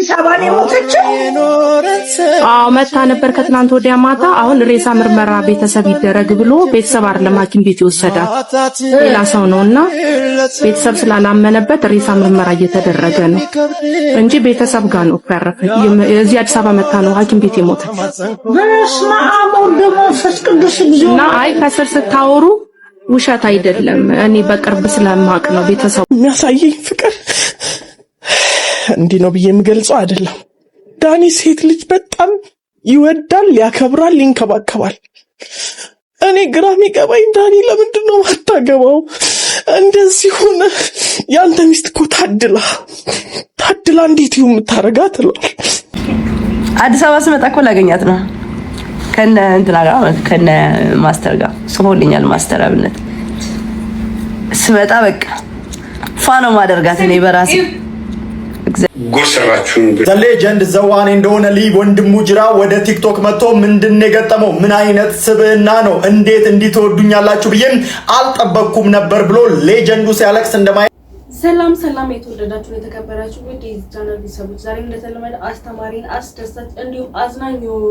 አዲስ አበባ ነው የሞተችው? አዎ መታ ነበር ከትናንት ወዲያ ማታ። አሁን ሬሳ ምርመራ ቤተሰብ ይደረግ ብሎ ቤተሰብ አይደለም ሐኪም ቤት ይወሰዳት ሌላ ሰው ነውና ቤተሰብ ስላላመነበት ሬሳ ምርመራ እየተደረገ ነው እንጂ ቤተሰብ ጋር ነው ያረፈች። እዚህ አዲስ አበባ መታ ነው ሐኪም ቤት የሞተች። በስመ አብ ወወልድ ወመንፈስ ቅዱስ እና አይ ከስር ስታወሩ ውሸት አይደለም። እኔ በቅርብ ስለማቅ ነው ቤተሰብ የሚያሳየኝ ፍቅር እንዲህ ነው ብዬ የምገልጸው አይደለም። ዳኒ ሴት ልጅ በጣም ይወዳል፣ ያከብራል፣ ይንከባከባል። እኔ ግራ የሚገባኝ ዳኒ ለምንድን ነው ማታገባው? እንደዚህ ሆነ። ያንተ ሚስት እኮ ታድላ እንዴት ይሁን የምታረጋት ነው። አዲስ አበባ ስመጣ እኮ ላገኛት ነው ከነ እንትና ጋር ከነ ማስተር ጋር ጽፎልኛል። ማስተር አብነት ስመጣ በቃ ፋኖ ማደርጋት እኔ በራሴ ጎሰራችሁን ዘሌጀንድ ዘዋኔ እንደሆነ ሊ ወንድሙ ጅራ ወደ ቲክቶክ መጥቶ ምንድነው የገጠመው? ምን አይነት ስብዕና ነው? እንዴት እንዲትወዱኛላችሁ ብዬም አልጠበቅኩም ነበር ብሎ ሌጀንዱ ሲያለቅስ እንደማይ ሰላም የተወደዳችሁ የተከበራችሁ ውድ የዚህ ቻናል ቤተሰቦች፣ ዛሬም እንደተለመደ አስተማሪን አስደሳች እንዲሁም አዝናኝ የሆኑ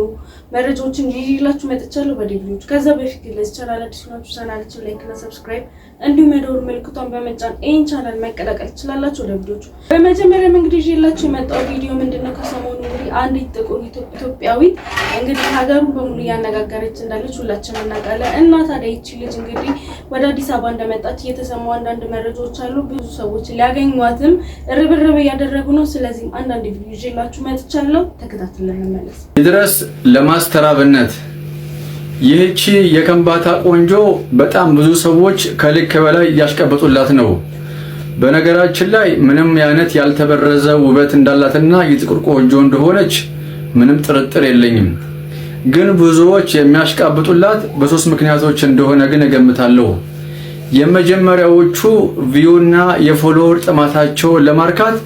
መረጃዎችን ይዤላችሁ መጥቻለሁ በቪዲዮዎች። ከዛ በፊት ለዚህ ቻናል አዲስ ናችሁ ቻናላችን ላይክ እና ሰብስክራይብ እንዲሁም የደወል ምልክቷን በመጫን ይህን ቻናል መቀላቀል ትችላላችሁ። ወደ ቪዲዮቹ በመጀመሪያ እንግዲህ ይዤላችሁ የመጣው ቪዲዮ ምንድነው? ከሰሞኑ እንግዲህ አንዲት ጥቁር ኢትዮጵያዊት እንግዲህ ሀገሩን በሙሉ እያነጋገረች እንዳለች ሁላችንም እናውቃለን። እና ታዲያ ይቺ ልጅ እንግዲህ ወደ አዲስ አበባ እንደመጣች እየተሰሙ አንዳንድ መረጃዎች አሉ። ብዙ ሰዎች ሊያገኟትም ርብርብ እያደረጉ ነው። ስለዚህ አንዳንድ ቪዲዮ ይዤላችሁ መጥቻለሁ። ተከታትለን እንመለስ። ድረስ ለማስተር አብነት ይህቺ የከምባታ ቆንጆ በጣም ብዙ ሰዎች ከልክ በላይ ያሽቀበጡላት ነው። በነገራችን ላይ ምንም አይነት ያልተበረዘ ውበት እንዳላትና የጥቁር ቆንጆ እንደሆነች ምንም ጥርጥር የለኝም። ግን ብዙዎች የሚያሽቃብጡላት በሶስት ምክንያቶች እንደሆነ ግን እገምታለሁ። የመጀመሪያዎቹ ቪውና የፎሎወር ጥማታቸውን ለማርካት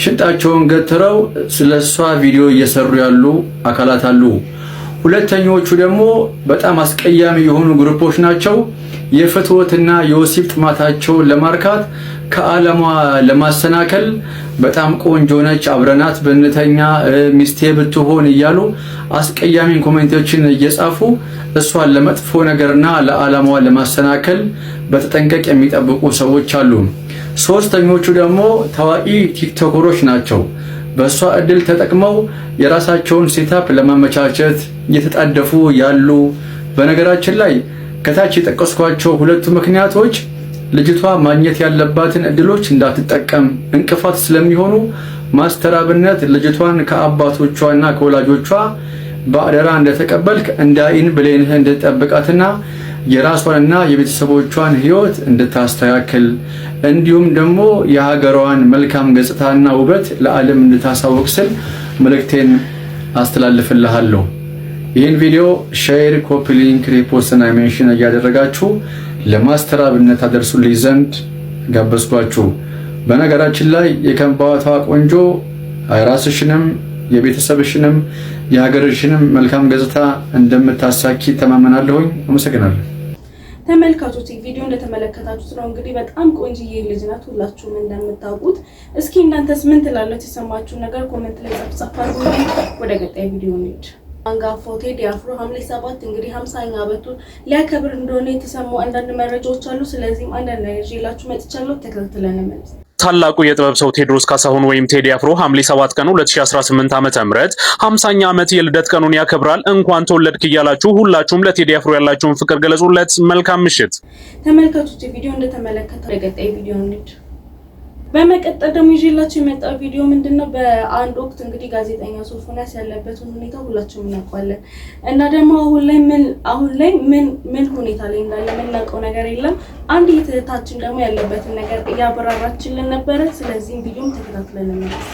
ሽንጣቸውን ገትረው ስለሷ ቪዲዮ እየሰሩ ያሉ አካላት አሉ። ሁለተኞቹ ደግሞ በጣም አስቀያሚ የሆኑ ግሩፖች ናቸው። የፍትወትና የወሲብ ጥማታቸውን ለማርካት ከዓለሟ ለማሰናከል በጣም ቆንጆ ነች፣ አብረናት ብንተኛ፣ ሚስቴ ብትሆን እያሉ አስቀያሚ ኮሜንቶችን እየጻፉ እሷን ለመጥፎ ነገርና ለዓለሟ ለማሰናከል በተጠንቀቅ የሚጠብቁ ሰዎች አሉ። ሶስተኞቹ ደግሞ ታዋቂ ቲክቶከሮች ናቸው። በሷ እድል ተጠቅመው የራሳቸውን ሴታፕ ለማመቻቸት እየተጣደፉ ያሉ። በነገራችን ላይ ከታች የጠቀስኳቸው ሁለቱ ምክንያቶች ልጅቷ ማግኘት ያለባትን እድሎች እንዳትጠቀም እንቅፋት ስለሚሆኑ ማስተር አብነት ልጅቷን ከአባቶቿና ከወላጆቿ በአደራ እንደተቀበልክ እንዳይን ብሌንህ እንድትጠብቃትና የራሷንና የቤተሰቦቿን ህይወት እንድታስተካክል እንዲሁም ደግሞ የሀገሯን መልካም ገጽታና ውበት ለዓለም እንድታሳውቅ ስል መልእክቴን አስተላልፍልሃለሁ። ይህን ቪዲዮ ሼር፣ ኮፒ ሊንክ፣ ሪፖስት እና ሜንሽን እያደረጋችሁ ለማስተር አብነት አደርሱልኝ ዘንድ ጋበዝኳችሁ። በነገራችን ላይ የከምባታ ቆንጆ ራስሽንም የቤተሰብሽንም የሀገርሽንም መልካም ገጽታ እንደምታሳኪ ተማመናለሁኝ። አመሰግናለሁ። ተመልካቾች ቪዲዮ እንደተመለከታችሁት ነው እንግዲህ በጣም ቆንጆዬ ልጅ ናት፣ ሁላችሁም እንደምታውቁት። እስኪ እናንተስ ምን ትላላችሁ? የሰማችሁን ነገር ኮሜንት ላይ ጻፉ። ወደ ቀጣይ ቪዲዮ እንሂድ። አንጋፋው ቴዲ አፍሮ ሐምሌ 7 እንግዲህ 50ኛ ዓመቱን ሊያከብር እንደሆነ የተሰሙ አንዳንድ መረጃዎች አሉ። ስለዚህም አንዳንድ ነገር ይዤላችሁ መጥቻለሁ። ተከታትለን እንመለስ። ታላቁ የጥበብ ሰው ቴዎድሮስ ካሳሁን ወይም ቴዲ አፍሮ ሐምሌ 7 ቀን 2018 ዓ.ም 50ኛ ዓመት የልደት ቀኑን ያከብራል። እንኳን ተወለድክ እያላችሁ ሁላችሁም ለቴዲ አፍሮ ያላችሁን ፍቅር ገለጹለት። መልካም ምሽት ተመልካቾች። ቪዲዮ እንደተመለከታችሁ ለቀጣይ ቪዲዮ እንሂድ። በመቀጠል ደግሞ ይዤላችሁ የመጣው ቪዲዮ ምንድነው? በአንድ ወቅት እንግዲህ ጋዜጠኛ ሶፎንያስ ያለበትን ሁኔታ ሁላችሁም እናውቃለን። እና ደግሞ አሁን ላይ ምን ሁኔታ ላይ እንዳለ የምናውቀው ነገር የለም። አንድ እህታችን ደግሞ ያለበትን ነገር እያበራራችልን ነበረ። ስለዚህም ቪዲዮም ተከታትለን እንመለስ።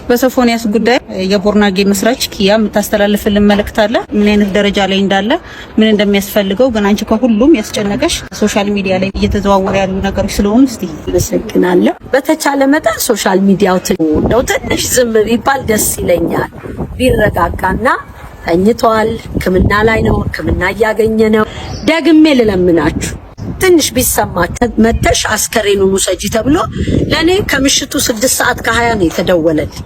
በሶፎንያስ ጉዳይ የቦርናጌ መስራች ኪያ የምታስተላልፍልን መልእክት አለ። ምን አይነት ደረጃ ላይ እንዳለ ምን እንደሚያስፈልገው ግን አንቺ ከሁሉም ያስጨነቀሽ ሶሻል ሚዲያ ላይ እየተዘዋወረ ያሉ ነገሮች ስለሆኑ እስቲ አመሰግናለሁ። በተቻለ መጠን ሶሻል ሚዲያው ትንሽ ዝም ቢባል ደስ ይለኛል። ቢረጋጋና ተኝቷል፣ ሕክምና ላይ ነው፣ ሕክምና እያገኘ ነው። ደግሜ ልለምናችሁ ትንሽ ቢሰማች መተሽ አስከሬኑን ውሰጂ ተብሎ ለኔ ከምሽቱ 6:20 ነው የተደወለልኝ።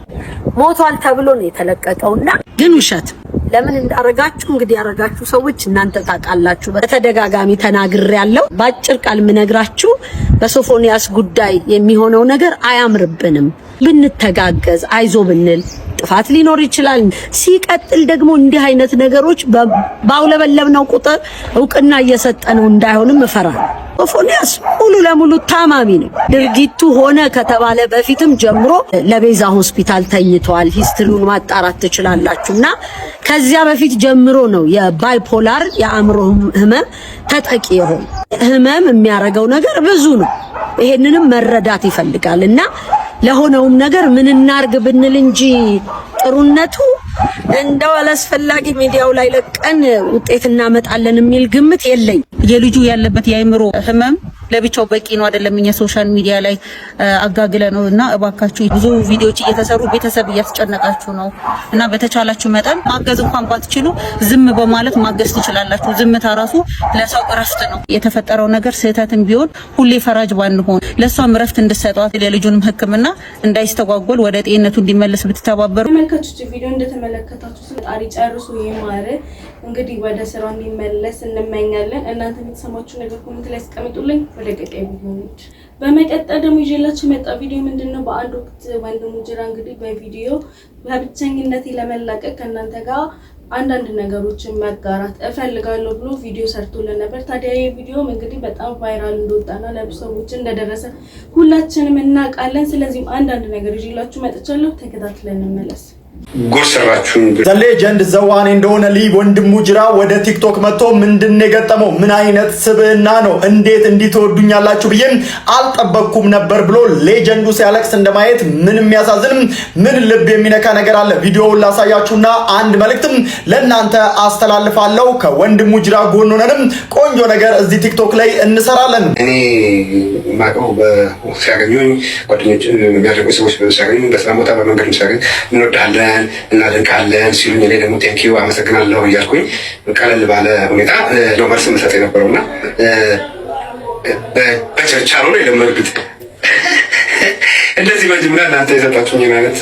ሞቷል ተብሎ ነው የተለቀቀውና ግን ውሸት ለምን እንዳረጋችሁ እንግዲህ ያረጋችሁ ሰዎች እናንተ ታውቃላችሁ። በተደጋጋሚ ተናግሬያለሁ። ባጭር ቃል ምነግራችሁ በሶፎንያስ ጉዳይ የሚሆነው ነገር አያምርብንም። ብንተጋገዝ አይዞ ብንል ጥፋት ሊኖር ይችላል። ሲቀጥል ደግሞ እንዲህ አይነት ነገሮች ባውለበለብነው ቁጥር እውቅና እየሰጠነው እንዳይሆንም እፈራለሁ። ሶፎንያስ ሙሉ ለሙሉ ታማሚ ነው። ድርጊቱ ሆነ ከተባለ በፊትም ጀምሮ ለቤዛ ሆስፒታል ተኝቷል። ሂስትሪውን ማጣራት ትችላላችሁና ከዚያ በፊት ጀምሮ ነው የባይፖላር የአእምሮ ህመም ተጠቂ የሆነ ህመም የሚያረጋው ነገር ብዙ ነው። ይሄንንም መረዳት ይፈልጋልና ለሆነውም ነገር ምን እናርግ ብንል እንጂ ጥሩነቱ እንደው አላስፈላጊ ሚዲያው ላይ ለቀን ውጤት እናመጣለን የሚል ግምት የለኝ። የልጁ ያለበት የአእምሮ ህመም ለብቻው በቂ ነው አይደለም። እኛ ሶሻል ሚዲያ ላይ አጋግለ ነውና እባካችሁ ብዙ ቪዲዮዎች እየተሰሩ ቤተሰብ እያስጨነቃችሁ ነው እና በተቻላችሁ መጠን ማገዝ እንኳን ባትችሉ ዝም በማለት ማገዝ ትችላላችሁ። ዝምታ ራሱ ለሰው እረፍት ነው። የተፈጠረው ነገር ስህተትም ቢሆን ሁሌ ፈራጅ ባንሆን ለሷም እረፍት እንድትሰጧት ለልጁንም ሕክምና እንዳይስተጓጎል ወደ ጤንነቱ እንዲመለስ ብትተባበሩ። ተመልካቾች ቪዲዮ እንደተመለከታችሁት ጣሪ ጨርሶ ይማረ እንግዲህ ወደ ስራው እንዲመለስ እንመኛለን። እናንተ የምትሰማችሁ ነገር ኮሜንት ላይ አስቀምጡልኝ። ወደ ቀጣይ ቪዲዮ እንሂድ። በመቀጠል ደግሞ ይዤላችሁ የመጣ ቪዲዮ ምንድነው? በአንድ ወቅት ወንድሙ ጅራ እንግዲህ በቪዲዮ በብቸኝነት ለመላቀቅ ከእናንተ ጋር አንዳንድ ነገሮችን መጋራት እፈልጋለሁ ብሎ ቪዲዮ ሰርቶልን ነበር። ታዲያ ይሄ ቪዲዮ እንግዲህ በጣም ቫይራል እንደወጣና ለብዙ ሰዎች እንደደረሰ ሁላችንም እናውቃለን። ስለዚህም አንዳንድ ነገር ይዤላችሁ መጥቻለሁ። ተከታትለን እንመለስ። ጎሰራችሁን ዘሌጀንድ ዘዋኔ እንደሆነ ሊብ ወንድሙ ጅራ ወደ ቲክቶክ መጥቶ ምንድነው የገጠመው? ምን አይነት ስብዕና ነው? እንዴት እንዲትወዱኛላችሁ ብዬ አልጠበቅኩም ነበር ብሎ ሌጀንዱ ሲያለቅስ እንደማየት ምን የሚያሳዝንም ምን ልብ የሚነካ ነገር አለ። ቪዲዮውን ላሳያችሁና አንድ መልእክትም ለእናንተ አስተላልፋለሁ። ከወንድሙ ጅራ ጎን ሆነንም ቆንጆ ነገር እዚህ ቲክቶክ ላይ እንሰራለን። እኔ ማቀው በሲያገኙኝ ጓደኞች የሚያደርጉ ሰዎች ሲያገኙኝ በስራ ቦታ በመንገድ ሲያገኙ እንወዳለን እናደንቃለን ሲሉኝ እኔ ደግሞ ቴንኪዩ አመሰግናለሁ እያልኩኝ ቀለል ባለ ሁኔታ ነው መልስ መሰጥ የነበረውና በቸርቻሮ ነው የለመድኩት። እንደዚህ መጀመሪያ እናንተ የሰጣችሁኝ አይነት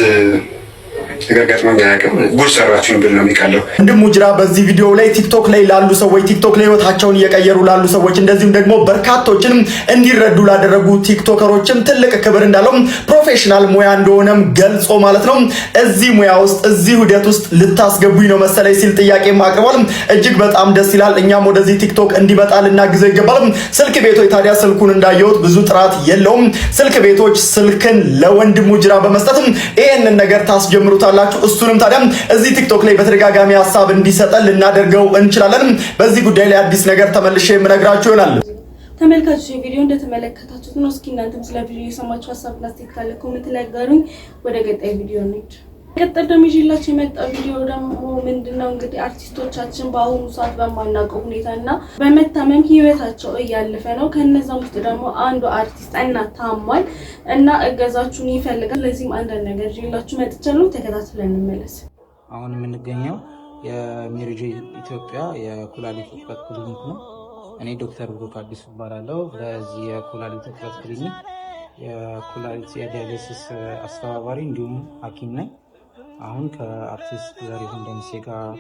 ነገር ገጥሞኝ አያውቅም። ጉድ ሰራችሁኝ ብል ነው የሚቀለው። ወንድሙ ጅራ በዚህ ቪዲዮ ላይ ቲክቶክ ላይ ላሉ ሰዎች ቲክቶክ ላይ ህይወታቸውን እየቀየሩ ላሉ ሰዎች እንደዚሁም ደግሞ በርካቶችንም እንዲረዱ ላደረጉ ቲክቶከሮችም ትልቅ ክብር እንዳለው ፕሮፌሽናል ሙያ እንደሆነም ገልጾ ማለት ነው እዚህ ሙያ ውስጥ እዚህ ሂደት ውስጥ ልታስገቡኝ ነው መሰለኝ ሲል ጥያቄም አቅርቧል። እጅግ በጣም ደስ ይላል። እኛም ወደዚህ ቲክቶክ እንዲመጣ ልናግዘው ይገባል። ስልክ ቤቶች ታዲያ ስልኩን እንዳየሁት ብዙ ጥራት የለውም። ስልክ ቤቶች ስልክን ለወንድሙ ጅራ በመስጠትም ይሄንን ነገር ታስጀምሩታል። እሱንም ታዲያ እዚህ ቲክቶክ ላይ በተደጋጋሚ ሐሳብ እንዲሰጠን ልናደርገው እንችላለን። በዚህ ጉዳይ ላይ አዲስ ነገር ተመልሼ የምነግራችሁ ይሆናል። ተመልካቾች ቪዲዮ እንደተመለከታችሁት ነው። እስኪ እናንተም ስለ ቪዲዮ የሰማችሁ ሐሳብና አስተያየት ካለ ኮሜንት ላይ አጋሩኝ። ወደ ቀጣይ ቪዲዮ እንሂድ። ቀጣይ ደግሞ ይዤላችሁ የመጣ ቪዲዮ ደግሞ ምንድነው እንግዲህ አርቲስቶቻችን በአሁኑ ሰዓት በማናውቀው ሁኔታና በመታመም ህይወታቸው እያለፈ ነው። ከነዛም ውስጥ ደግሞ አንዱ አርቲስት እና ታሟል እና እገዛችሁን ይፈልጋል። ለዚህም አንዳንድ ነገር ይዤላችሁ መጥቻለሁ። ተከታትለን እንመለስ። አሁን የምንገኘው የሜሪጆ ኢትዮጵያ የኩላሊት እጥበት ክሊኒክ ነው። እኔ ዶክተር ብሩክ አዲስ እባላለሁ። በዚህ የኩላሊት እጥበት ክሊኒክ የኩላሊት የዲያሊሲስ አስተባባሪ እንዲሁም ሐኪም ነኝ። አሁን ከአርቲስት ዘሪሁን ደምሴ ጋር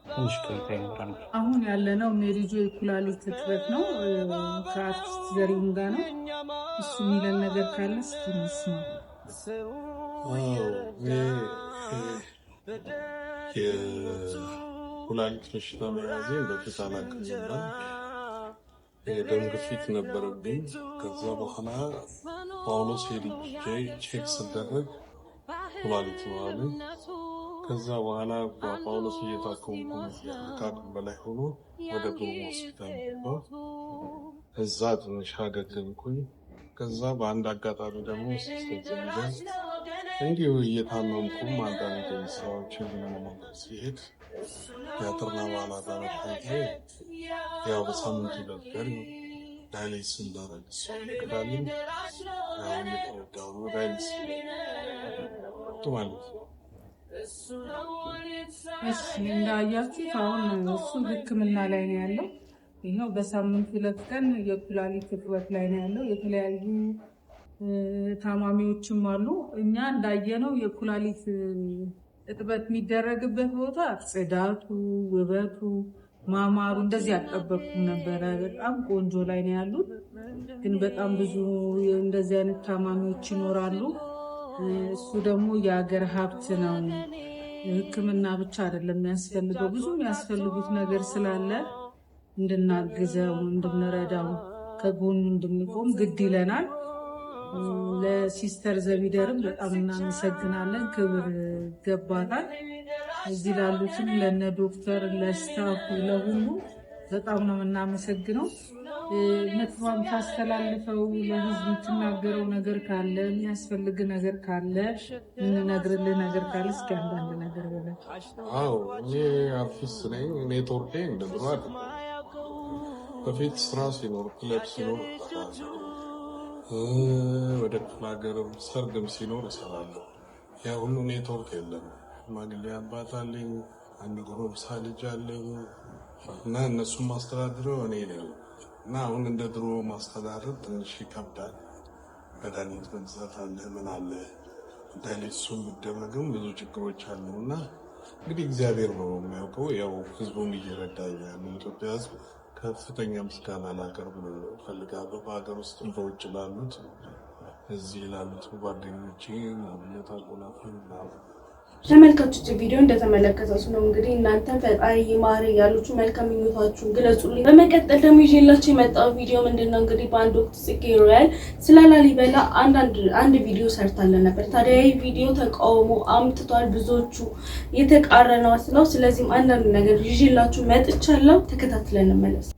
ትንሽ ቆይታ ይኖረናል። አሁን ያለነው ሜሪጆ የኩላሊት እጥበት ነው። ከአርቲስት ዘሪሁን ጋር ነው። እሱ የሚለን ነገር ካለ ስንስ ነው። የኩላሊት በሽታ መያዜ በፊት አላውቅም ነበር። የደም ግፊት ነበረብኝ። ከዛ በኋላ ጳውሎስ ሄጄ ቼክ ስደረግ ኩላሊት ነው አለኝ። ከዛ በኋላ በጳውሎስ እየታከምኩ ከአቅም በላይ ሆኖ ወደ ብሩም ሆስፒታል ገባሁ። እዛ ትንሽ አገገምኩኝ። ከዛ በአንድ አጋጣሚ ደግሞ እንዲሁ እየታመምኩም አንዳንድ ስራዎችን ለመሞከር ሲሄድ የአጥርና በዓላት አመት ያው በሳምንቱ ደብቀን ዳይሊስ እንዳረግስ ቅዳልን የተረዳው ነው ዳይሊስ ማለት ነው። እሺ እንዳያችሁት አሁን እሱ ሕክምና ላይ ነው ያለው። ይሄው በሳምንት 2 ቀን የኩላሊት እጥበት ላይ ነው ያለው። የተለያዩ ታማሚዎችም አሉ። እኛ እንዳየነው የኩላሊት እጥበት የሚደረግበት ቦታ ጽዳቱ፣ ውበቱ፣ ማማሩ እንደዚህ ያልጠበቅኩም ነበረ። በጣም ቆንጆ ላይ ነው ያሉት። ግን በጣም ብዙ እንደዚህ አይነት ታማሚዎች ይኖራሉ። እሱ ደግሞ የሀገር ሀብት ነው። ሕክምና ብቻ አይደለም የሚያስፈልገው፣ ብዙ የሚያስፈልጉት ነገር ስላለ እንድናግዘው፣ እንድንረዳው፣ ከጎኑ እንድንቆም ግድ ይለናል። ለሲስተር ዘቢደርም በጣም እናመሰግናለን። ክብር ይገባታል። እዚህ ላሉትም ለነ ዶክተር፣ ለስታፉ፣ ለሁሉ በጣም ነው የምናመሰግነው። መጥፋም ታስተላልፈው ለህዝብ የምትናገረው ነገር ካለ፣ የሚያስፈልግ ነገር ካለ፣ የምንነግርልህ ነገር ካለ እስኪ አንዳንድ ነገር በለ። አዎ እኔ አርቲስት ነኝ። ኔትወርኬ እንደ ድሮ አይደለም። በፊት ስራ ሲኖር፣ ክለብ ሲኖር ወደ ክፍለ ሀገርም ሰርግም ሲኖር እሰራለሁ። ያ ሁሉ ኔትወርክ የለም። ማግሌ አባት አለኝ፣ አንድ ጎረምሳ ልጅ አለኝ እና እነሱም ማስተዳድረው እኔ ነኝ እና አሁን እንደ ድሮ ማስተዳደር ትንሽ ይከብዳል። መድኃኒት መግዛት አለ፣ ምን አለ ዳይሌሱም ቢደረግም ብዙ ችግሮች አሉ እና እንግዲህ እግዚአብሔር ነው የሚያውቀው። ያው ህዝቡም እየረዳኝ ያለው ኢትዮጵያ ህዝብ ከፍተኛ ምስጋና ላቀርብ እፈልጋለሁ። በሀገር ውስጥ በውጭ ላሉት፣ እዚህ ላሉት ጓደኞቼ ማግኘት አቆላፍን ተመልካቾች ቪዲዮ እንደተመለከታችሁ ነው። እንግዲህ እናንተም ፈጣሪ ይማረ ያሉት መልካም ምኞታችሁን ግለጹልኝ። በመቀጠል ደግሞ ይዤላችሁ የመጣው ቪዲዮ ምንድነው? እንግዲህ በአንድ ወቅት ጽጌ ሮያል ስለ ላሊበላ አንድ ቪዲዮ ሰርታለን ነበር። ታዲያ ይህ ቪዲዮ ተቃውሞ አምጥቷል። ብዙዎቹ የተቃረነው ነው። ስለዚህም አንዳንድ ነገር ይዤላችሁ መጥቻለሁ። ተከታትለን እንመለስ።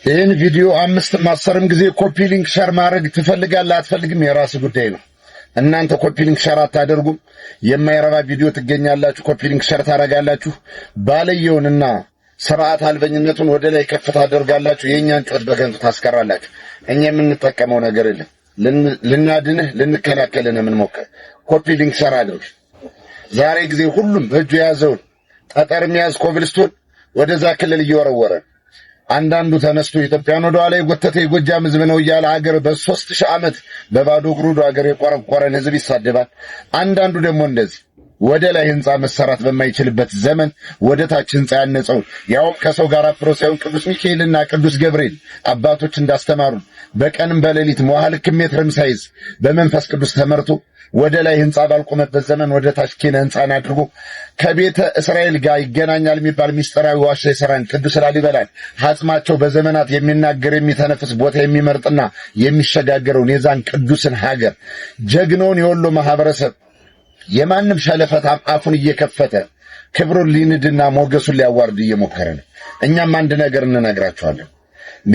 ይህን ቪዲዮ 5-10 ጊዜ ኮፒ ሊንክ ሸር ማድረግ ትፈልጋለህ አትፈልግም የራስ ጉዳይ ነው። እናንተ ኮፒ ሊንክ ሸር አታደርጉም፣ የማይረባ ቪዲዮ ትገኛላችሁ፣ ኮፒ ሊንክ ሸር ታደርጋላችሁ። ባለየውንና ስርዓት አልበኝነቱን ወደ ላይ ከፍ ታደርጋላችሁ። የኛን ጮት በከንቱ ታስቀራላችሁ። እኛ የምንጠቀመው ነገር የለም። ልናድንህ ልንከላከልህ የምንሞክር ኮፒ ሊንክ ሸር አድርግ። ዛሬ ጊዜ ሁሉም በእጁ የያዘውን ጠጠር የሚያዝ ኮብልስቶን ወደዛ ክልል እየወረወረ አንዳንዱ ተነስቶ ኢትዮጵያን ወደ ኋላ የጎተተ የጎጃም ህዝብ ነው እያለ ሀገር በ3000 ዓመት በባዶ እግሩ ሀገር የቆረቆረን ህዝብ ይሳደባል። አንዳንዱ ደግሞ እንደዚህ ወደ ላይ ህንጻ መሰራት በማይችልበት ዘመን ወደ ታች ህንጻ ያነጸው ያውም ከሰው ጋር አፍሮ ሳይሆን ቅዱስ ሚካኤልና ቅዱስ ገብርኤል አባቶች እንዳስተማሩን በቀንም በሌሊት መዋዕል ሜትርም ሳይዝ በመንፈስ ቅዱስ ተመርቶ ወደ ላይ ህንጻ ባልቆመበት ዘመን ወደ ታች ኪነ ህንጻን አድርጎ ከቤተ እስራኤል ጋር ይገናኛል የሚባል ሚስጥራዊ ዋሻ የሰራን ቅዱስ ላሊበላን አጽማቸው በዘመናት የሚናገር የሚተነፍስ ቦታ የሚመርጥና የሚሸጋገረውን የዛን ቅዱስን ሀገር ጀግናውን የወሎ ማህበረሰብ የማንም ሸለፈታም አፉን እየከፈተ ክብሩን ሊንድና ሞገሱን ሊያዋርድ እየሞከረ ነው። እኛም አንድ ነገር እንነግራችኋለን።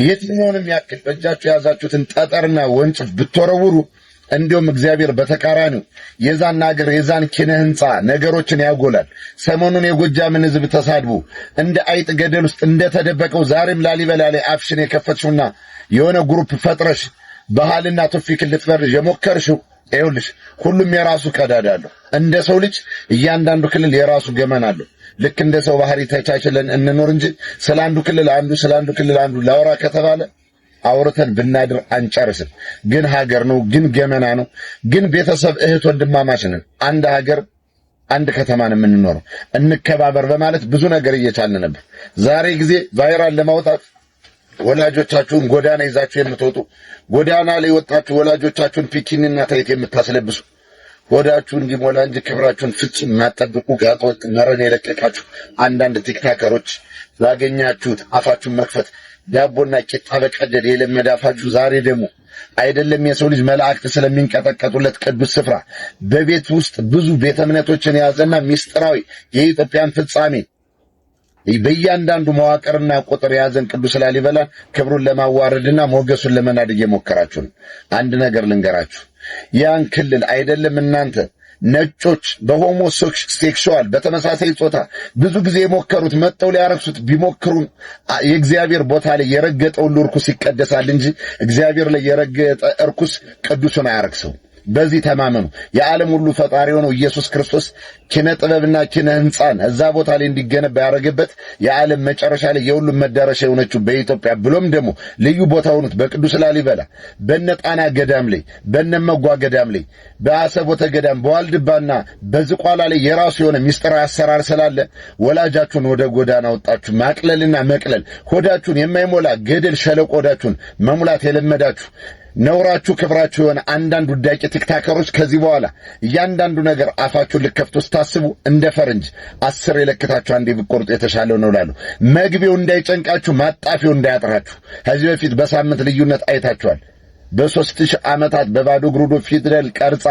የትኛውንም ያክል በእጃችሁ የያዛችሁትን ጠጠርና ወንጭፍ ብትወረውሩ እንዲሁም እግዚአብሔር በተቃራኒው የዛን ሀገር የዛን ኪነ ህንጻ ነገሮችን ያጎላል። ሰሞኑን የጎጃምን ህዝብ ተሳድቡ እንደ አይጥ ገደል ውስጥ እንደተደበቀው ዛሬም ላሊበላ ላይ አፍሽን የከፈትሽውና የሆነ ግሩፕ ፈጥረሽ ባህልና ትውፊት ልትፈርጅ የሞከርሽው ይኸውልሽ ሁሉም የራሱ ቀዳዳ አለው። እንደ ሰው ልጅ እያንዳንዱ ክልል የራሱ ገመና አለው። ልክ እንደ ሰው ባህሪ ተቻችለን እንኖር እንጂ ስላንዱ ክልል አንዱ ላውራ ከተባለ አውርተን ብናድር አንጨርስም። ግን ሀገር ነው፣ ግን ገመና ነው፣ ግን ቤተሰብ እህት ወንድማማች ነን። አንድ ሀገር አንድ ከተማ ነው የምንኖረው። እንከባበር በማለት ብዙ ነገር እየቻልን ነበር። ዛሬ ጊዜ ቫይራል ለማውጣት ወላጆቻችሁን ጎዳና ይዛችሁ የምትወጡ ጎዳና ላይ ወጣችሁ ወላጆቻችሁን ፒኪንና ታይት የምታስለብሱ ወዳችሁ እንዲሞላ እንጂ ክብራችሁን ፍጹም ማጠብቁ ጋጦች መረን የለቀቃችሁ አንዳንድ ቲክታከሮች ላገኛችሁት አፋችሁን መክፈት ዳቦና ቂጣ በቀደድ የለመዳፋችሁ ዛሬ ደግሞ አይደለም የሰው ልጅ መላእክት ስለሚንቀጠቀጡለት ቅዱስ ስፍራ በቤት ውስጥ ብዙ ቤተ እምነቶችን የያዘና ሚስጥራዊ የኢትዮጵያን ፍጻሜ በእያንዳንዱ መዋቅርና ቁጥር የያዘን ቅዱስ ላሊበላን ክብሩን ለማዋረድና ሞገሱን ለመናድ እየሞከራችሁ ነው። አንድ ነገር ልንገራችሁ፣ ያን ክልል አይደለም እናንተ ነጮች በሆሞሴክሹዋል በተመሳሳይ ጾታ ብዙ ጊዜ የሞከሩት መጠው ሊያረክሱት ቢሞክሩም የእግዚአብሔር ቦታ ላይ የረገጠው ርኩስ ይቀደሳል እንጂ እግዚአብሔር ላይ የረገጠ እርኩስ ቅዱሱን አያረክሰው። በዚህ ተማመኑ። የዓለም ሁሉ ፈጣሪ ሆነው ኢየሱስ ክርስቶስ ኪነ ጥበብና ኪነ ሕንጻን እዛ ቦታ ላይ እንዲገነባ ያደረገበት የዓለም መጨረሻ ላይ የሁሉም መዳረሻ የሆነችው በኢትዮጵያ ብሎም ደግሞ ልዩ ቦታ ሆኑት በቅዱስ ላሊበላ በነጣና ገዳም ላይ በነመጓ ገዳም ላይ በአሰቦተ ገዳም በዋልድባና በዝቋላ ላይ የራሱ የሆነ ሚስጥራዊ አሰራር ስላለ ወላጃችሁን ወደ ጎዳና ወጣችሁ ማቅለልና መቅለል ሆዳችሁን የማይሞላ ገደል ሸለቆ ሆዳችሁን መሙላት የለመዳችሁ ነውራችሁ ክብራችሁ የሆነ አንዳንድ ውዳቂ ቲክታከሮች ከዚህ በኋላ እያንዳንዱ ነገር አፋችሁን ልከፍቱ ስታስቡ እንደ ፈረንጅ 10 የለክታችሁ አንዴ ብትቆርጡ የተሻለው ነው ላሉ መግቢያው እንዳይጨንቃችሁ ማጣፊያው እንዳያጥራችሁ። ከዚህ በፊት በሳምንት ልዩነት አይታችኋል። በ3000 ዓመታት በባዶ እግሩ ፊደል ቀርጻ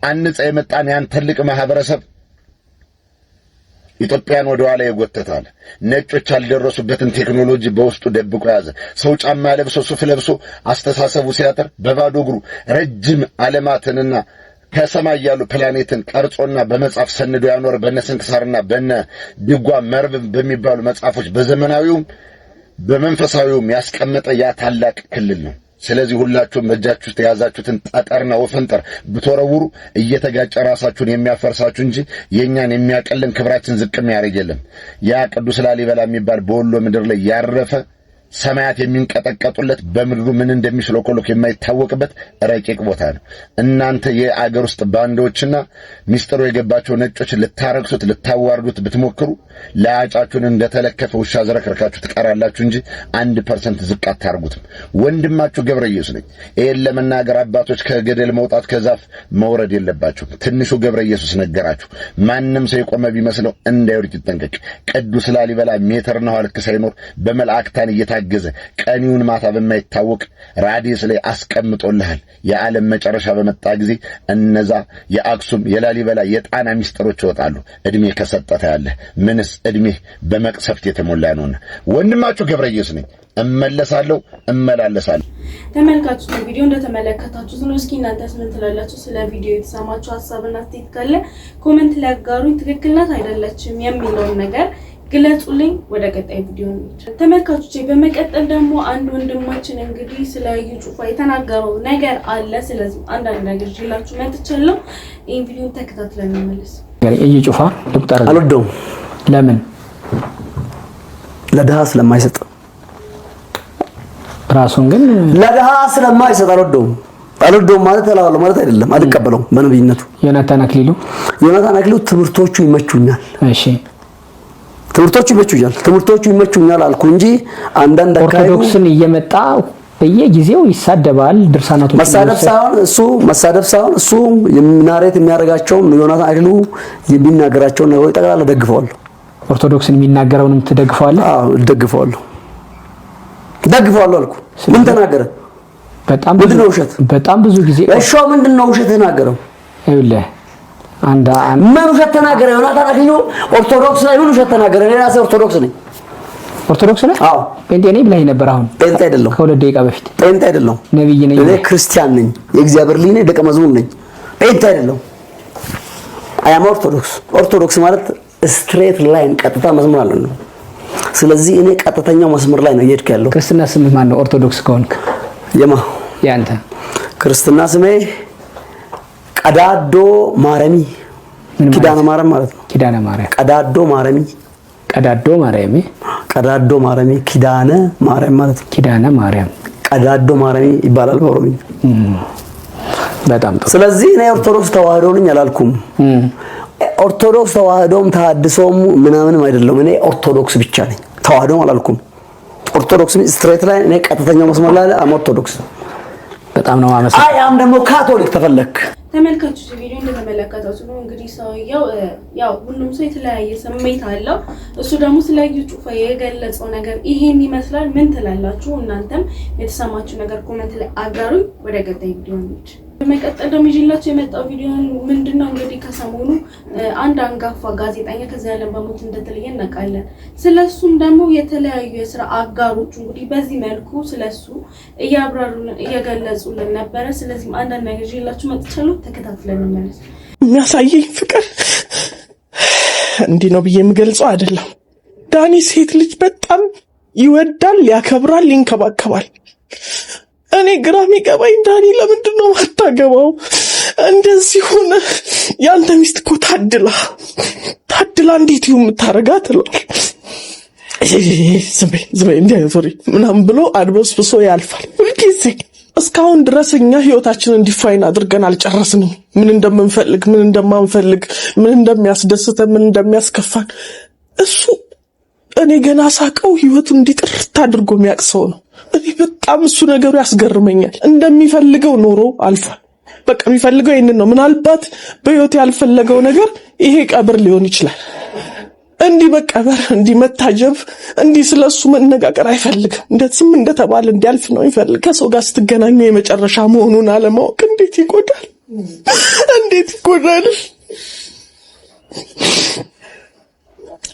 አንጻ የመጣን ያን ትልቅ ማህበረሰብ ኢትዮጵያን ወደ ኋላ ይጎተታል። ነጮች ያልደረሱበትን ቴክኖሎጂ በውስጡ ደብቆ ያዘ። ሰው ጫማ ለብሶ ሱፍ ለብሶ አስተሳሰቡ ሲያጥር በባዶ እግሩ ረጅም ዓለማትንና ከሰማይ ያሉ ፕላኔትን ቀርጾና በመጽሐፍ ሰንዶ ያኖር በነስንክሳርና በነ ድጓ መርብ በሚባሉ መጽሐፎች በዘመናዊውም በመንፈሳዊውም ያስቀመጠ ያ ታላቅ ክልል ነው። ስለዚህ ሁላችሁም በእጃችሁ ተያዛችሁትን ጠጠርና ወፈንጠር ብትወረውሩ እየተጋጨ ራሳችሁን የሚያፈርሳችሁ እንጂ የኛን የሚያቀልን ክብራችን ዝቅም ያደርግ የለም። ያ ቅዱስ ላሊበላ የሚባል በወሎ ምድር ላይ ያረፈ ሰማያት የሚንቀጠቀጡለት በምድሩ ምን እንደሚሽለኮለክ የማይታወቅበት ረቂቅ ቦታ ነው። እናንተ የአገር ውስጥ ባንዶችና ሚስጥሩ የገባቸው ነጮች ልታረክሱት ልታዋርዱት ብትሞክሩ ለአጫችሁን እንደተለከፈ ውሻ ዘረከርካችሁ ትቀራላችሁ እንጂ 1% ዝቅ አታርጉትም። ወንድማችሁ ገብረ ኢየሱስ ነኝ። ይሄን ለመናገር አባቶች ከገደል መውጣት ከዛፍ መውረድ የለባችሁ። ትንሹ ገብረ ኢየሱስ ነገራችሁ። ማንም ሰው የቆመ ቢመስለው እንዳይወድቅ ይጠንቀቅ። ቅዱስ ላሊበላ ሜትርና ልክ ሳይኖር በመላእክታን እየታገዘ ቀኒውን ማታ በማይታወቅ ራዲየስ ላይ አስቀምጦልሃል። የዓለም መጨረሻ በመጣ ጊዜ እነዛ የአክሱም የላሊበላ የጣና ሚስጥሮች ይወጣሉ። እድሜ ከሰጠተ ያለ ምንስ እድሜ በመቅሰፍት የተሞላ ነውና ወንድማችሁ ገብረ ኢየሱስ ነኝ። እመለሳለሁ እመላለሳለሁ። ተመልካቾች ቪዲዮ እንደተመለከታችሁት ነው። እስኪ እናንተስ ምን ትላላችሁ? ስለ ቪዲዮ የተሰማችሁ ሐሳብና አስተያየት ካለ ኮሜንት ላይ አጋሩኝ። ትክክል ናት አይደለችም የሚለውን ነገር ግለጹልኝ። ወደ ቀጣይ ቪዲዮ እንሂድ ተመልካቾቼ። በመቀጠል ደግሞ አንድ ወንድማችን እንግዲህ ስለ እዩ ጩፋ የተናገረው ነገር አለ። ስለዚህ አንዳንድ ነገር ይላችሁ መጥቻለሁ። ይሄን ቪዲዮ ተከታትለን እንመለስ። እዩ ጩፋ ዶክተር አልወደውም። ለምን? ለድሃ ስለማይሰጥ ራሱን ግን ለድሃ ስለማይሰጥ አልወደውም ማለት አላወለው ማለት አይደለም። አልቀበለውም በነብይነቱ። ዮናታን አክሊሉ ትምህርቶቹ ይመቹኛል። እሺ ትምህርቶቹ ይመቹኛል አልኩ እንጂ አንዳንድ አካባቢ ኦርቶዶክስን እየመጣ በየጊዜው ይሳደባል። ድርሳናቶች መሳደብ ሳይሆን እሱ የሚናሬት የሚያደርጋቸው ዮናታን አክሊሉ የሚናገራቸው ነገሮች ጠቅላላ ደግፈዋለሁ። ኦርቶዶክስን የሚናገረውንም ትደግፈዋለህ? አዎ ደግፈዋለሁ አልኩ። ምን ተናገረ? ምንድነው ውሸት? በጣም ብዙ ጊዜ እሺ ምንድነው ውሸት ተናገረው? ይኸውልህ ምን ውሸት ተናገረ? ዮናታን አክሊሉ ኦርቶዶክስ ላይ ምን ውሸት ተናገረ? እኔ ራሴ ኦርቶዶክስ ነኝ። ኦርቶዶክስ ነህ? አዎ። ጴንጤ ነኝ ብለህ ነበር። አሁን ጴንጤ አይደለም። ከሁለት ደቂቃ በፊት ጴንጤ አይደለም። ነብይ ነኝ። እኔ ክርስቲያን ነኝ። የእግዚአብሔር ልጅ ነኝ። ደቀ መዝሙር ነኝ። ጴንጤ አይደለም። አያም ኦርቶዶክስ ማለት ስትሬት ላይን ቀጥታ መስመር አለ ነው። ስለዚህ እኔ ቀጥተኛው መስመር ላይ ነው እየሄድኩ ያለው። ክርስትና ስምህ ማን ነው? ኦርቶዶክስ ከሆንክ ያንተ ክርስትና ስሜ ቀዳዶ ማረሚ ኪዳነ ማርያም ማለት ነው። ኪዳነ ማርያም ቀዳዶ ማረሚ ኪዳነ ማርያም ማለት ነው። ኪዳነ ማርያም ቀዳዶ ማረሚ ይባላል በኦሮምኛ። በጣም ጥሩ። ስለዚህ እኔ ኦርቶዶክስ ተዋህዶ ነኝ አላልኩም። ኦርቶዶክስ ተዋህዶም ተሐድሶም ምናምንም አይደለም። እኔ ኦርቶዶክስ ብቻ ነኝ። ተዋህዶም አላልኩም። ኦርቶዶክስ ስትሬት ላይ እኔ ቀጥተኛው መስመር ላይ ኦርቶዶክስ። በጣም ነው አመሰግናለሁ። አያም ደግሞ ካቶሊክ ተፈለክ ተመልካቾች ቪዲዮ እንደተመለከታችሁ ነው እንግዲህ ሰውየው ያው ሁሉም ሰው የተለያየ ስሜት አለው። እሱ ደግሞ ስለ እዩ ጩፋ የገለጸው ነገር ይሄን ይመስላል። ምን ትላላችሁ? እናንተም የተሰማችሁ ነገር ኮሜንት ላይ አጋሩኝ። ወደ ቀጣይ ቪዲዮ እንሂድ። በመቀጠል ደግሞ ይዤላችሁ የመጣው ቪዲዮ ምንድነው እንግዲህ ከሰሞኑ አንድ አንጋፋ ጋዜጠኛ ከዚህ ዓለም በሞት እንደተለየ እናውቃለን። ስለሱም ደግሞ የተለያዩ የስራ አጋሮቹ እንግዲህ በዚህ መልኩ ስለሱ እያብራሩልን እየገለጹልን ነበረ። ስለዚህ አንዳንድ ነገር ይዤላችሁ መጥቻለሁ። ተከታትለን እንመለስ። የሚያሳየኝ ፍቅር እንዲህ ነው ብዬ የምገልጸው አይደለም። ዳኒ ሴት ልጅ በጣም ይወዳል፣ ያከብራል፣ ይንከባከባል። እኔ ግራ የሚገባኝ ዳኒ ለምንድን ነው ማታገባው? እንደዚህ ሆነ። ያንተ ሚስት እኮ ታድላ እንዴት ይሁን የምታረጋት ትሏል። ዝም በይ ሶሪ ምናምን ብሎ አድበስብሶ ያልፋል ሁልጊዜ። እስካሁን ድረስ እኛ ህይወታችንን ዲፋይን አድርገን አልጨረስንም። ምን እንደምንፈልግ፣ ምን እንደማንፈልግ፣ ምን እንደሚያስደስተን፣ ምን እንደሚያስከፋን እሱ እኔ ገና ሳቀው ህይወቱን እንዲጥርት አድርጎ የሚያቅሰው ነው። እኔ በጣም እሱ ነገሩ ያስገርመኛል። እንደሚፈልገው ኖሮ አልፏል። በቃ የሚፈልገው ይሄንን ነው። ምናልባት በህይወት ያልፈለገው ነገር ይሄ ቀብር ሊሆን ይችላል። እንዲህ መቀበር፣ እንዲህ መታጀብ፣ እንዲህ ስለሱ መነጋገር አይፈልግም። እንደዚህም እንደተባለ እንዲያልፍ ነው ይፈልግ። ከሰው ጋር ስትገናኙ የመጨረሻ መሆኑን አለማወቅ እንዴት ይጎዳል! እንዴት ይጎዳል!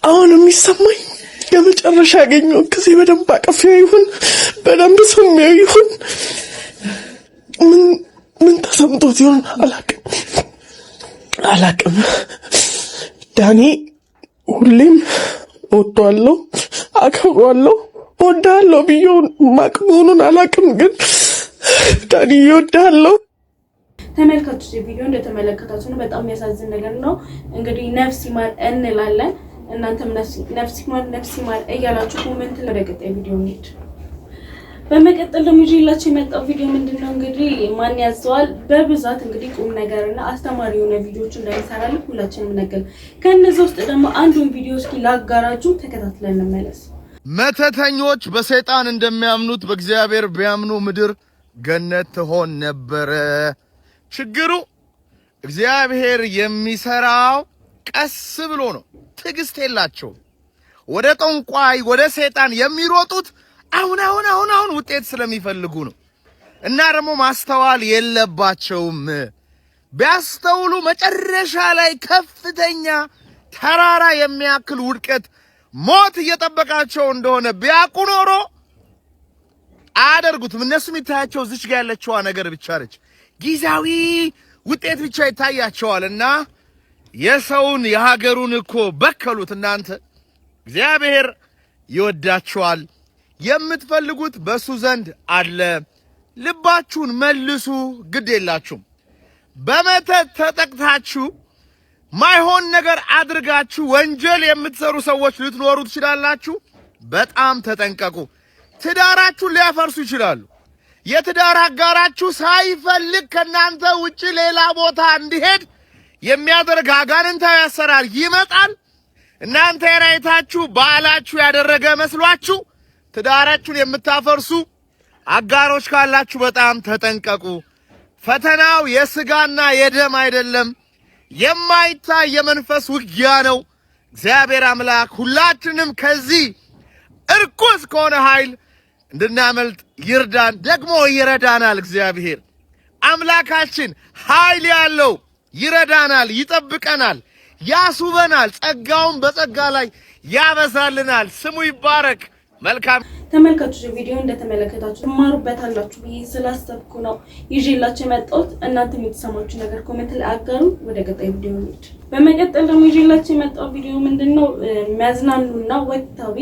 አሁን የሚሰማኝ የመጨረሻ ያገኘው ጊዜ በደንብ አቀፊያ ይሁን በደንብ ስሜው ይሁን ምን ተሰምቶት ይሆን አላቅም። ዳኒ ሁሌም እወደዋለሁ፣ አከብረዋለሁ፣ እወድሃለሁ ብዬው ማቅ መሆኑን አላቅም፣ ግን ዳኒ እወድሃለሁ። ተመልካቾች ቪዲዮ እንደተመለከታችሁ ነው። በጣም የሚያሳዝን ነገር ነው። እንግዲህ ነፍስ ይማር እንላለን። እናንተም ነፍስ ይማር እያላችሁ ኮሜንት ላይ ወደ ቀጣይ ቪዲዮ እንሂድ። በመቀጠል ደግሞ ይዤላችሁ የመጣው ቪዲዮ ምንድነው እንግዲህ ማን ያዘዋል በብዛት እንግዲህ ቁም ነገርና አስተማሪ የሆነ ቪዲዮዎች እንዳይሰራልን ሁላችንም ነገር ከነዚህ ውስጥ ደግሞ አንዱን ቪዲዮ እስኪ ላጋራችሁ፣ ተከታትለን እንመለስ። መተተኞች በሰይጣን እንደሚያምኑት በእግዚአብሔር ቢያምኑ ምድር ገነት ትሆን ነበረ። ችግሩ እግዚአብሔር የሚሰራው ቀስ ብሎ ነው። ትዕግስት የላቸው። ወደ ጠንቋይ ወደ ሰይጣን የሚሮጡት አሁን ውጤት ስለሚፈልጉ ነው። እና ደግሞ ማስተዋል የለባቸውም። ቢያስተውሉ መጨረሻ ላይ ከፍተኛ ተራራ የሚያክል ውድቀት፣ ሞት እየጠበቃቸው እንደሆነ ቢያውቁ ኖሮ አያደርጉትም። እነሱ የሚታያቸው እዚች ጋር ያለችዋ ነገር ብቻ ነች። ጊዜያዊ ውጤት ብቻ ይታያቸዋልና የሰውን የሀገሩን እኮ በከሉት። እናንተ እግዚአብሔር ይወዳችኋል። የምትፈልጉት በሱ ዘንድ አለ። ልባችሁን መልሱ፣ ግድ የላችሁም። በመተት ተጠቅታችሁ ማይሆን ነገር አድርጋችሁ ወንጀል የምትሰሩ ሰዎች ልትኖሩ ትችላላችሁ። በጣም ተጠንቀቁ። ትዳራችሁን ሊያፈርሱ ይችላሉ። የትዳር አጋራችሁ ሳይፈልግ ከናንተ ውጪ ሌላ ቦታ እንዲሄድ የሚያደርግ አጋንንታዊ አሰራር ይመጣል። እናንተ የራይታችሁ ባላችሁ ያደረገ መስሏችሁ ትዳራችሁን የምታፈርሱ አጋሮች ካላችሁ በጣም ተጠንቀቁ። ፈተናው የስጋና የደም አይደለም፣ የማይታይ የመንፈስ ውጊያ ነው። እግዚአብሔር አምላክ ሁላችንም ከዚህ እርኩስ ከሆነ ኃይል እንድናመልጥ ይርዳን፣ ደግሞ ይረዳናል። እግዚአብሔር አምላካችን ኃይል ያለው ይረዳናል፣ ይጠብቀናል፣ ያስውበናል፣ ጸጋውን በጸጋ ላይ ያበዛልናል። ስሙ ይባረክ። መልካም ተመልካቾች ቪዲዮ እንደተመለከታችሁ ትማሩበታላችሁ ብዬ ስላሰብኩ ነው ይዤላችሁ የመጣሁት። እናንተም የተሰማችሁ ነገር ኮሜንት ላይ አጋሩ። ወደ ቀጣይ ቪዲዮ እንሂድ። በመቀጠል ደግሞ ይዤላችሁ የመጣው ቪዲዮ ምንድነው የሚያዝናኑና ወቅታዊ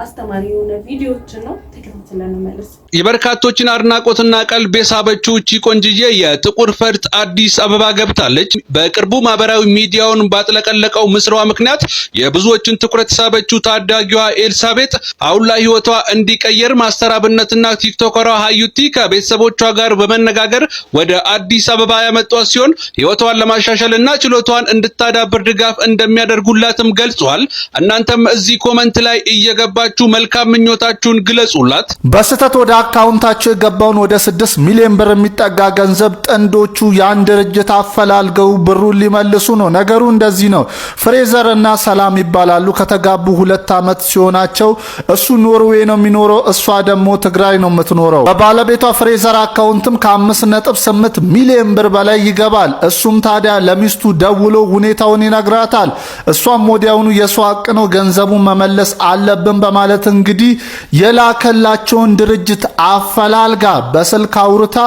አስተማሪ የሆነ ቪዲዮዎችን ነው። ተከታትለን እንመለስ። የበርካቶችን አድናቆትና ቀልብ የሳበችው እቺ ቆንጅዬ የጥቁር ፈርጥ አዲስ አበባ ገብታለች። በቅርቡ ማህበራዊ ሚዲያውን ባጥለቀለቀው ምስሏ ምክንያት የብዙዎችን ትኩረት ሳበችው ታዳጊዋ ኤልሳቤጥ አሁን ላይ ህይወቷ እንዲቀየር ማስተር አብነትና ቲክቶከሯ ሀዩቲ ከቤተሰቦቿ ጋር በመነጋገር ወደ አዲስ አበባ ያመጧት ሲሆን ህይወቷን ለማሻሻልና ችሎቷን እንድታዳብር ድጋፍ እንደሚያደርጉላትም ገልጿል። እናንተም እዚህ ኮመንት ላይ እየገባ መልካም ምኞታችሁን ግለጹላት። በስተት ወደ አካውንታቸው የገባውን ወደ 6 ሚሊዮን ብር የሚጠጋ ገንዘብ ጥንዶቹ ያን ድርጅት አፈላልገው ብሩን ሊመልሱ ነው። ነገሩ እንደዚህ ነው። ፍሬዘር እና ሰላም ይባላሉ። ከተጋቡ 2 ዓመት ሲሆናቸው እሱ ኖርዌይ ነው የሚኖረው፣ እሷ ደግሞ ትግራይ ነው የምትኖረው። በባለቤቷ ፍሬዘር አካውንትም ከ5.8 ሚሊዮን ብር በላይ ይገባል። እሱም ታዲያ ለሚስቱ ደውሎ ሁኔታውን ይነግራታል። እሷም ወዲያውኑ የሷ አቅ ነው ገንዘቡን መመለስ አለብን በማለት እንግዲህ የላከላቸውን ድርጅት አፈላልጋ በስልክ አውርታ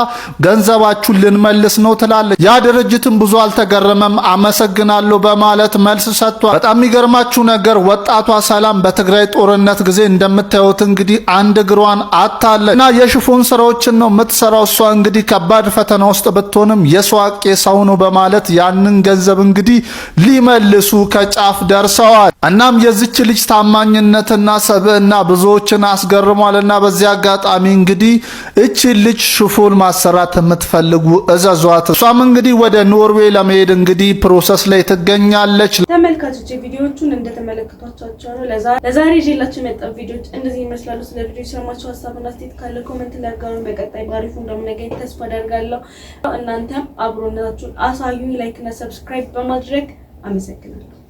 ገንዘባችሁን ልንመልስ ነው ትላለች። ያ ድርጅትም ብዙ አልተገረመም፣ አመሰግናለሁ በማለት መልስ ሰጥቷል። በጣም የሚገርማችሁ ነገር ወጣቷ ሰላም በትግራይ ጦርነት ጊዜ እንደምታዩት እንግዲህ አንድ እግሯን አጣለች እና የሽፎን ስራዎችን ነው የምትሰራው። እሷ እንግዲህ ከባድ ፈተና ውስጥ ብትሆንም የሷቄ ሰው ነው በማለት ያንን ገንዘብ እንግዲህ ሊመልሱ ከጫፍ ደርሰዋል። እናም የዚች ልጅ ታማኝነትና ሰብዕና ብዙዎችን አስገርሟልና በዚህ አጋጣሚ እንግዲህ እቺ ልጅ ሽፎን ማሰራት የምትፈልጉ እዘዟት። እሷም እንግዲህ ወደ ኖርዌይ ለመሄድ እንግዲህ ፕሮሰስ ላይ ትገኛለች። ተመልካቾች ቪዲዮቹን እንደተመለከቷቸው ነው። ለዛሬ ይዤላችሁ የመጣው ቪዲዮች እንደዚህ ይመስላሉ። ስለ ቪዲዮ ሰማችሁ ሀሳብና አስተያየት ካለ ኮሜንት ላይ አጋሩን። በቀጣይ ባሪፉ እንደምንገኝ ተስፋ አደርጋለሁ። እናንተም አብሮነታችሁን አሳዩኝ። ላይክ እና ሰብስክራይብ በማድረግ አመሰግናለሁ።